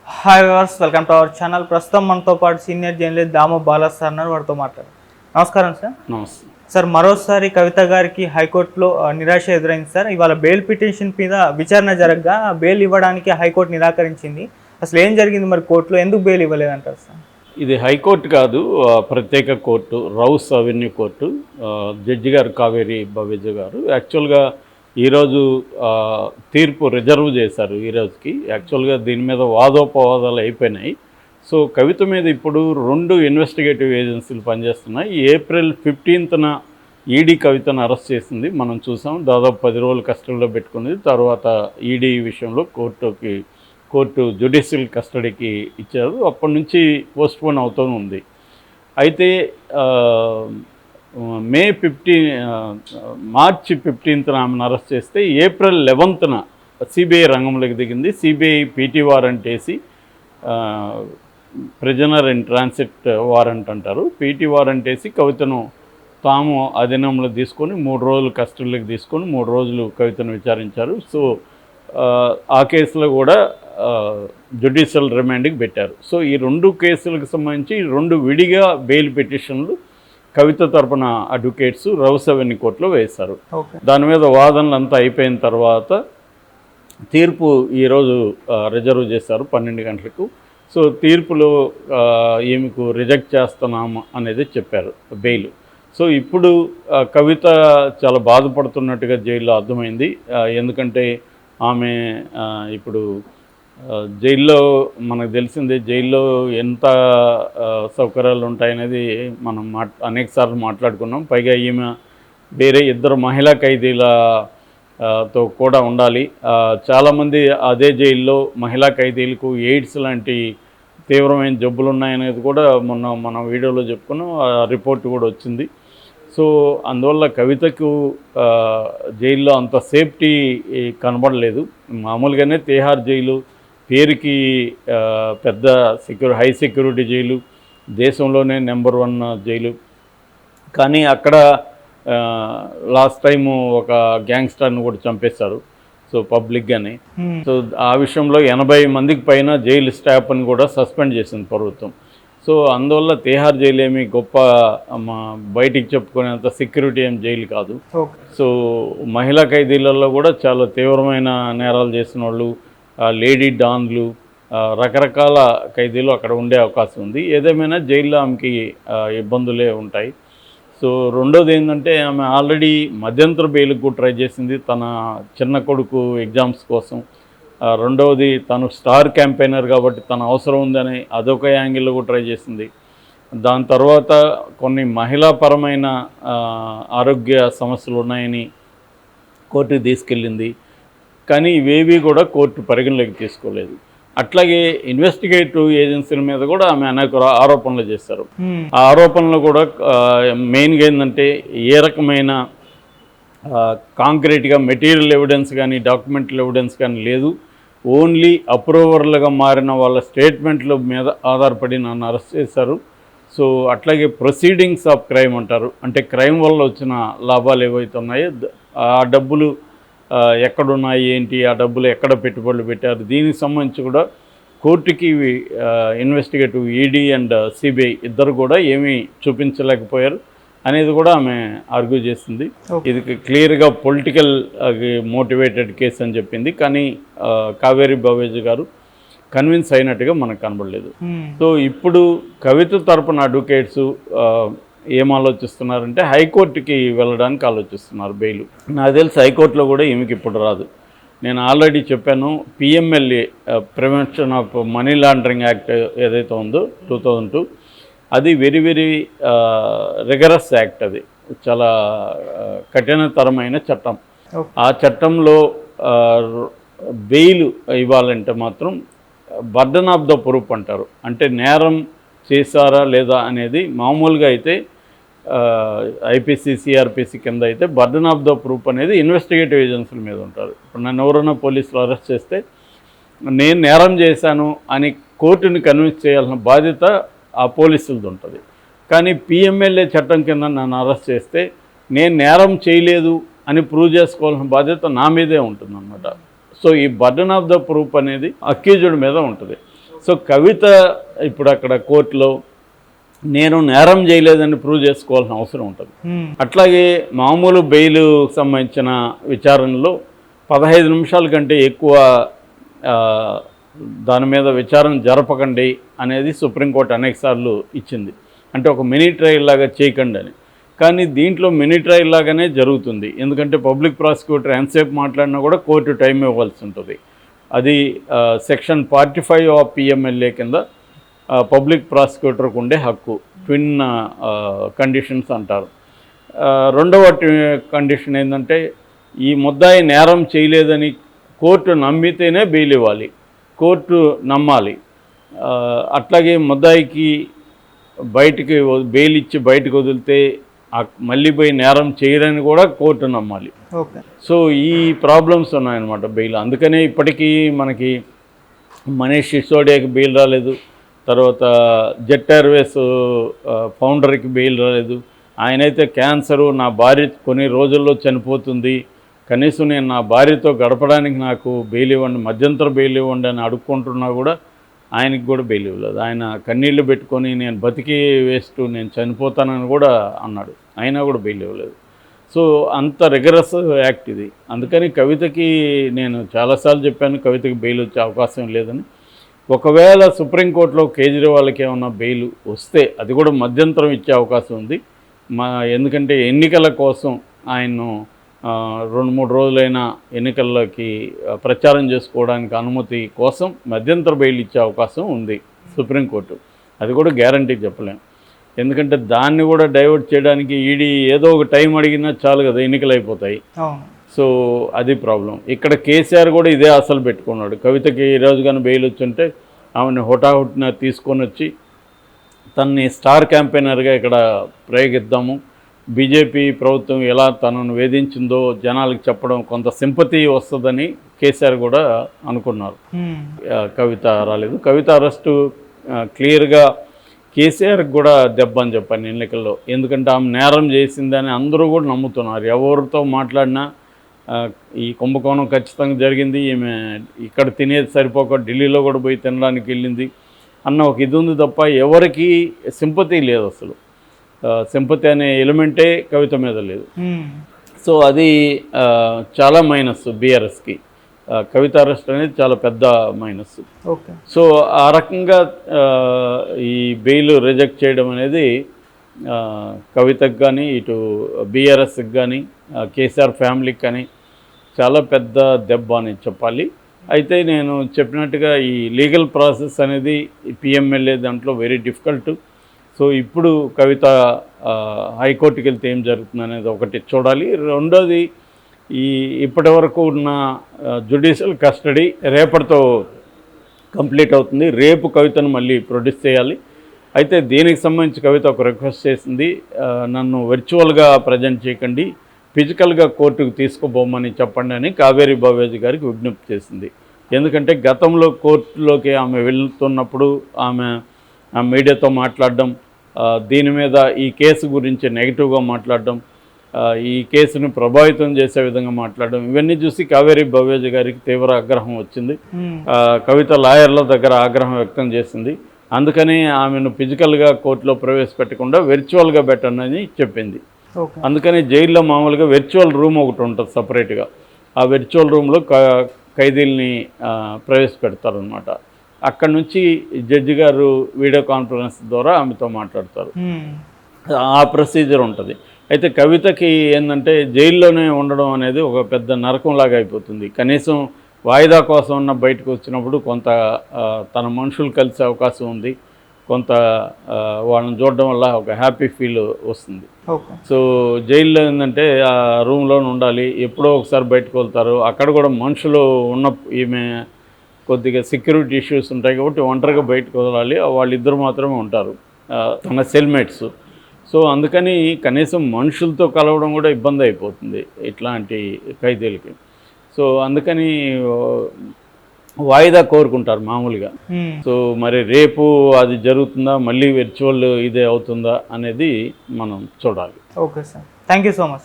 Hi viewers, welcome to our channel. ప్రస్తుతం మనతో పాటు సీనియర్ జర్నలిస్ట్ దాము బాలా సార్ అన్నారు. వారితో మాట్లాడారు. నమస్కారం సార్. నమస్తే సార్, మరోసారి కవిత గారికి హైకోర్టులో నిరాశ ఎదురైంది సార్. ఇవాళ బెయిల్ పిటిషన్ మీద విచారణ జరగగా బెయిల్ ఇవ్వడానికి హైకోర్టు నిరాకరించింది. అసలు ఏం జరిగింది మరి కోర్టులో, ఎందుకు బెయిల్ ఇవ్వలేదంటారు సార్? ఇది హైకోర్టు కాదు, ప్రత్యేక court, rows avenue court. Judge గారు కావేరి భవేజ గారు యాక్చువల్గా ఈరోజు తీర్పు రిజర్వ్ చేశారు ఈరోజుకి. యాక్చువల్గా దీని మీద వాదోపవాదాలు అయిపోయినాయి. సో కవిత మీద ఇప్పుడు 2 ఇన్వెస్టిగేటివ్ ఏజెన్సీలు పనిచేస్తున్నాయి. ఏప్రిల్ 15న ఈడీ కవితను అరెస్ట్ చేసింది, మనం చూసాం. దాదాపు 10 రోజులు కస్టడీలో పెట్టుకున్నది. తర్వాత ఈడీ విషయంలో కోర్టు జ్యుడిషియల్ కస్టడీకి ఇచ్చారు. అప్పటి నుంచి పోస్ట్పోన్ అవుతూ ఉంది. అయితే మార్చి 15న ఆమెను అరెస్ట్ చేస్తే ఏప్రిల్ 11న సిబిఐ రంగంలోకి దిగింది. సిబిఐ పీటీ వారెంట్ వేసి, ప్రిజనర్ ఇన్ ట్రాన్సిట్ వారెంట్ అంటారు, పీటీ వారెంట్ వేసి కవితను తాము అధీనంలో తీసుకొని 3 రోజులు కస్టడీలోకి తీసుకొని 3 రోజులు కవితను విచారించారు. సో ఆ కేసులో కూడా జ్యుడిషియల్ రిమాండ్కి పెట్టారు. సో ఈ 2 కేసులకు సంబంధించి 2 విడిగా బెయిల్ పిటిషన్లు కవిత తరపున అడ్వకేట్స్ రౌస్ అవెన్యూ కోర్టులో వేశారు. దాని మీద వాదనలు అంతా అయిపోయిన తర్వాత తీర్పు ఈరోజు రిజర్వ్ చేశారు 12 గంటలకు. సో తీర్పులో ఈమెకు రిజెక్ట్ చేస్తున్నాము అనేది చెప్పారు బెయిల్. సో ఇప్పుడు కవిత చాలా బాధపడుతున్నట్టుగా జైల్లో అర్థమైంది. ఎందుకంటే ఆమె ఇప్పుడు జైల్లో మనకు తెలిసిందే, జైల్లో ఎంత సౌకర్యాలు ఉంటాయనేది మనం అనేకసార్లు మాట్లాడుకున్నాం. పైగా ఈమె వేరే 2 మహిళా ఖైదీలతో కూడా ఉండాలి. చాలామంది అదే జైల్లో మహిళా ఖైదీలకు ఎయిడ్స్ లాంటి తీవ్రమైన జబ్బులు ఉన్నాయనేది కూడా మన వీడియోలో చెప్పుకున్నాం. రిపోర్ట్ కూడా వచ్చింది. సో అందువల్ల కవితకు జైల్లో అంత సేఫ్టీ కనబడలేదు. మామూలుగానే తిహార్ జైలు పేరుకి పెద్ద హై సెక్యూరిటీ జైలు, దేశంలోనే నెంబర్ 1 జైలు. కానీ అక్కడ లాస్ట్ టైము ఒక గ్యాంగ్స్టర్ని కూడా చంపేశారు, సో పబ్లిక్గానే. సో ఆ విషయంలో 80 మందికి పైన జైలు స్టాఫ్ని కూడా సస్పెండ్ చేసింది ప్రభుత్వం. సో అందువల్ల తిహార్ జైలు ఏమి గొప్ప బయటికి చెప్పుకునేంత సెక్యూరిటీ ఏం జైలు కాదు. సో మహిళా ఖైదీలలో కూడా చాలా తీవ్రమైన నేరాలు చేసిన వాళ్ళు, లేడీ డాన్లు, రకరకాల ఖైదీలు అక్కడ ఉండే అవకాశం ఉంది. ఏదేమైనా జైల్లో ఆమెకి ఇబ్బందులే ఉంటాయి. సో రెండోది ఏంటంటే, ఆమె ఆల్రెడీ మధ్యంతర బెయిల్కి కూడా ట్రై చేసింది తన చిన్న కొడుకు ఎగ్జామ్స్ కోసం. రెండవది తను స్టార్ క్యాంపెయినర్ కాబట్టి తన అవసరం ఉందని అదొక యాంగిల్లో కూడా ట్రై చేసింది. దాని తర్వాత కొన్ని మహిళాపరమైన ఆరోగ్య సమస్యలు ఉన్నాయని కోర్టుకి తీసుకెళ్ళింది. కానీ ఇవేవి కూడా కోర్టు పరిగణలోకి తీసుకోలేదు. అట్లాగే ఇన్వెస్టిగేటివ్ ఏజెన్సీల మీద కూడా ఆమె అనేక ఆరోపణలు చేశారు. ఆ ఆరోపణలు కూడా మెయిన్గా ఏంటంటే, ఏ రకమైన కాంక్రీట్గా మెటీరియల్ ఎవిడెన్స్ కానీ డాక్యుమెంటల్ ఎవిడెన్స్ కానీ లేదు. ఓన్లీ అప్రూవర్లుగా మారిన వాళ్ళ స్టేట్మెంట్ల మీద ఆధారపడి నన్ను అరెస్ట్ చేశారు. సో అట్లాగే ప్రొసీడింగ్స్ ఆఫ్ క్రైమ్ అంటారు, అంటే క్రైమ్ వల్ల వచ్చిన లాభాలు ఏవైతే ఉన్నాయో ఆ డబ్బులు ఎక్కడున్నాయి ఏంటి, ఆ డబ్బులు ఎక్కడ పెట్టుబడులు పెట్టారు, దీనికి సంబంధించి కూడా కోర్టుకి ఇన్వెస్టిగేటివ్ ఈడీ అండ్ సిబిఐ ఇద్దరు కూడా ఏమీ చూపించలేకపోయారు అనేది కూడా ఆమె ఆర్గ్యూ చేసింది. ఇది క్లియర్గా పొలిటికల్ మోటివేటెడ్ కేసు అని చెప్పింది. కానీ కావేరి భవేజ్ గారు కన్విన్స్ అయినట్టుగా మనకు కనబడలేదు. సో ఇప్పుడు కవిత తరపున అడ్వకేట్స్ ఏం ఆలోచిస్తున్నారంటే, హైకోర్టుకి వెళ్ళడానికి ఆలోచిస్తున్నారు బెయిల్. నాకు తెలిసి హైకోర్టులో కూడా ఈమెకి ఇప్పుడు రాదు. నేను ఆల్రెడీ చెప్పాను, PMLA prevention of money laundering act ఏదైతే ఉందో 2002, అది వెరీ వెరీ రిగరస్ యాక్ట్. అది చాలా కఠినతరమైన చట్టం. ఆ చట్టంలో బెయిల్ ఇవ్వాలంటే మాత్రం బర్డన్ ఆఫ్ ద ప్రూఫ్ అంటారు. అంటే నేరం చేశారా లేదా అనేది మామూలుగా అయితే ఐపీసీ సిఆర్పిసి కింద అయితే బర్డన్ ఆఫ్ ద ప్రూఫ్ అనేది ఇన్వెస్టిగేటివ్ ఏజెన్సీల మీద ఉంటారు. ఇప్పుడు నన్ను ఎవరైనా పోలీసులు అరెస్ట్ చేస్తే నేను నేరం చేశాను అని కోర్టుని కన్విన్స్ చేయాల్సిన బాధ్యత ఆ పోలీసులది ఉంటుంది. కానీ పిఎంఎల్ఏ చట్టం కింద నన్ను అరెస్ట్ చేస్తే నేను నేరం చేయలేదు అని ప్రూవ్ చేసుకోవాల్సిన బాధ్యత నా మీదే ఉంటుందన్నమాట. సో ఈ బర్డన్ ఆఫ్ ద ప్రూఫ్ అనేది అక్యూజ్డ్ మీద ఉంటుంది. సో కవిత ఇప్పుడు అక్కడ కోర్టులో నేను నేరం చేయలేదని ప్రూవ్ చేసుకోవాల్సిన అవసరం ఉంటుంది. అట్లాగే మామూలు బెయిల్ సంబంధించిన విచారణలో 15 నిమిషాల కంటే ఎక్కువ దాని మీద విచారణ జరపకండి అనేది సుప్రీంకోర్టు అనేకసార్లు ఇచ్చింది. అంటే ఒక మినీ ట్రయల్ లాగా చేయకండి అని. కానీ దీంట్లో మినీ ట్రయల్ లాగానే జరుగుతుంది. ఎందుకంటే పబ్లిక్ ప్రాసిక్యూటర్ ఎంతసేపు మాట్లాడినా కూడా కోర్టు టైం ఇవ్వాల్సి ఉంటుంది. అది సెక్షన్ 45 ఆఫ్ పిఎంఎల్ఏ కింద పబ్లిక్ ప్రాసిక్యూటర్కు ఉండే హక్కు. ట్విన్ కండిషన్స్ అంటారు. రెండవ కండిషన్ ఏంటంటే ఈ ముద్దాయి నేరం చేయలేదని కోర్టు నమ్మితేనే బెయిల్ ఇవ్వాలి, కోర్టు నమ్మాలి. అట్లాగే ముద్దాయికి బయటికి బెయిల్ ఇచ్చి బయటకు వదిలితే మళ్ళీ పోయి నేరం చేయరని కూడా కోర్టు నమ్మాలి. సో ఈ ప్రాబ్లమ్స్ ఉన్నాయన్నమాట బెయిల్. అందుకనే ఇప్పటికీ మనకి మనీష్ సిసోడియాకి బెయిల్ రాలేదు, తర్వాత జెట్ ఎయిర్వేస్ ఫౌండర్కి బెయిల్ రాలేదు. ఆయనైతే క్యాన్సరు, నా భార్య కొన్ని రోజుల్లో చనిపోతుంది, కనీసం నేను నా భార్యతో గడపడానికి నాకు బెయిల్ ఇవ్వండి, మధ్యంతర బెయిల్ ఇవ్వండి అని అడుక్కుంటున్నా కూడా ఆయనకి కూడా బెయిల్ ఇవ్వలేదు. ఆయన కన్నీళ్లు పెట్టుకొని నేను బతికి వేస్ట్, నేను చనిపోతానని కూడా అన్నాడు, అయినా కూడా బెయిల్ ఇవ్వలేదు. సో అంత రిగరస్ యాక్ట్ ఇది. అందుకని కవితకి నేను చాలాసార్లు చెప్పాను కవితకి బెయిల్ వచ్చే అవకాశం లేదని. ఒకవేళ సుప్రీంకోర్టులో కేజ్రీవాల్కి ఏమన్నా బెయిల్ వస్తే అది కూడా మధ్యంతరం ఇచ్చే అవకాశం ఉంది. ఎందుకంటే ఎన్నికల కోసం ఆయన్ను 2-3 రోజులైనా ఎన్నికల్లోకి ప్రచారం చేసుకోవడానికి అనుమతి కోసం మధ్యంతర బెయిల్ ఇచ్చే అవకాశం ఉంది సుప్రీంకోర్టు. అది కూడా గ్యారంటీ చెప్పలేం. ఎందుకంటే దాన్ని కూడా డైవర్ట్ చేయడానికి ఈడీ ఏదో ఒక టైం అడిగినా చాలు కదా, ఎన్నికలు అయిపోతాయి. సో అది ప్రాబ్లం. ఇక్కడ కేసీఆర్ కూడా ఇదే అసలు పెట్టుకున్నాడు. కవితకి ఈరోజు కానీ బెయిల్ వచ్చుంటే ఆమెను హుటాహుటిన తీసుకొని వచ్చి తనని స్టార్ క్యాంపెయినర్గా ఇక్కడ ప్రయోగిద్దాము, బీజేపీ ప్రభుత్వం ఎలా తనను వేధించిందో జనాలకు చెప్పడం కొంత సింపతి వస్తుందని కేసీఆర్ కూడా అనుకున్నారు. కవిత రాలేదు. కవిత అరెస్టు క్లియర్గా కేసీఆర్కి కూడా దెబ్బ అని చెప్పాను ఎన్నికల్లో. ఎందుకంటే ఆమె నేరం చేసిందని అందరూ కూడా నమ్ముతున్నారు. ఎవరితో మాట్లాడినా ఈ కుంభకోణం ఖచ్చితంగా జరిగింది, ఈమె ఇక్కడ తినేది సరిపోక ఢిల్లీలో కూడా పోయి తినడానికి వెళ్ళింది అన్న ఒక ఇది ఉంది తప్ప ఎవరికి సింపతి లేదు. అసలు సింపతి అనే ఎలిమెంటే కవిత మీద లేదు. సో అది చాలా మైనస్ బీఆర్ఎస్కి. కవిత అరెస్ట్ అనేది చాలా పెద్ద మైనస్. సో ఆ రకంగా ఈ బెయిల్ రిజెక్ట్ చేయడం అనేది కవితకు కానీ ఇటు బీఆర్ఎస్కి కానీ కేసీఆర్ ఫ్యామిలీకి కానీ చాలా పెద్ద దెబ్బ అని చెప్పాలి. అయితే నేను చెప్పినట్టుగా ఈ లీగల్ ప్రాసెస్ అనేది పిఎంఎల్ఏ దాంట్లో వెరీ డిఫికల్ట్. సో ఇప్పుడు కవిత హైకోర్టుకి వెళ్తే ఏం జరుగుతుంది అనేది ఒకటి చూడాలి. రెండోది ఇప్పటి వరకు ఉన్న జ్యుడిషియల్ కస్టడీ రేపటితో కంప్లీట్ అవుతుంది. రేపు కవితను మళ్ళీ ప్రొడ్యూస్ చేయాలి. అయితే దీనికి సంబంధించి కవిత ఒక రిక్వెస్ట్ చేసింది, నన్ను వర్చువల్గా ప్రజెంట్ చేయకండి, ఫిజికల్గా కోర్టుకు తీసుకుపోమని చెప్పండి అని కావేరీ బావేజీ గారికి విజ్ఞప్తి చేసింది. ఎందుకంటే గతంలో కోర్టులోకి ఆమె వెళ్తున్నప్పుడు ఆమె మీడియాతో మాట్లాడడం, దీని మీద ఈ కేసు గురించి నెగిటివ్గా మాట్లాడడం, ఈ కేసును ప్రభావితం చేసే విధంగా మాట్లాడడం, ఇవన్నీ చూసి కావేరీ బావేజీ గారికి తీవ్ర ఆగ్రహం వచ్చింది. కవిత లాయర్ల దగ్గర ఆగ్రహం వ్యక్తం చేసింది. అందుకని ఆమెను ఫిజికల్గా కోర్టులో ప్రవేశపెట్టకుండా వెర్చువల్గా పెట్టండి అని చెప్పింది. అందుకని జైల్లో మామూలుగా వెర్చువల్ రూమ్ ఒకటి ఉంటుంది సపరేట్గా. ఆ వెర్చువల్ రూమ్లో ఖైదీల్ని ప్రవేశపెడతారనమాట. అక్కడ నుంచి జడ్జి గారు వీడియో కాన్ఫరెన్స్ ద్వారా ఆమెతో మాట్లాడతారు. ఆ ప్రొసీజర్ ఉంటుంది. అయితే కవితకి ఏంటంటే జైల్లోనే ఉండడం అనేది ఒక పెద్ద నరకంలాగా అయిపోతుంది. కనీసం వాయిదా కోసం ఉన్న బయటకు వచ్చినప్పుడు కొంత తన మనుషులు కలిసే అవకాశం ఉంది, కొంత వాళ్ళని చూడడం వల్ల ఒక హ్యాపీ ఫీల్ వస్తుంది. సో జైల్లో ఏంటంటే ఆ రూమ్లోనే ఉండాలి, ఎప్పుడో ఒకసారి బయటకు వెళ్తారు. అక్కడ కూడా మనుషులు ఉన్న ఈమె కొద్దిగా సెక్యూరిటీ ఇష్యూస్ ఉంటాయి కాబట్టి ఒంటరిగా బయటకు వదలాలి. వాళ్ళిద్దరు మాత్రమే ఉంటారు, తన సెల్మేట్స్. సో అందుకని కనీసం మనుషులతో కలవడం కూడా ఇబ్బంది అయిపోతుంది ఇట్లాంటి ఖైదీలకి. సో అందుకని వాయిదా కోరుకుంటారు మామూలుగా. సో మరి రేపు అది జరుగుతుందా, మళ్ళీ వర్చువల్ ఇదే అవుతుందా అనేది మనం చూడాలి. Okay sir, thank you so much.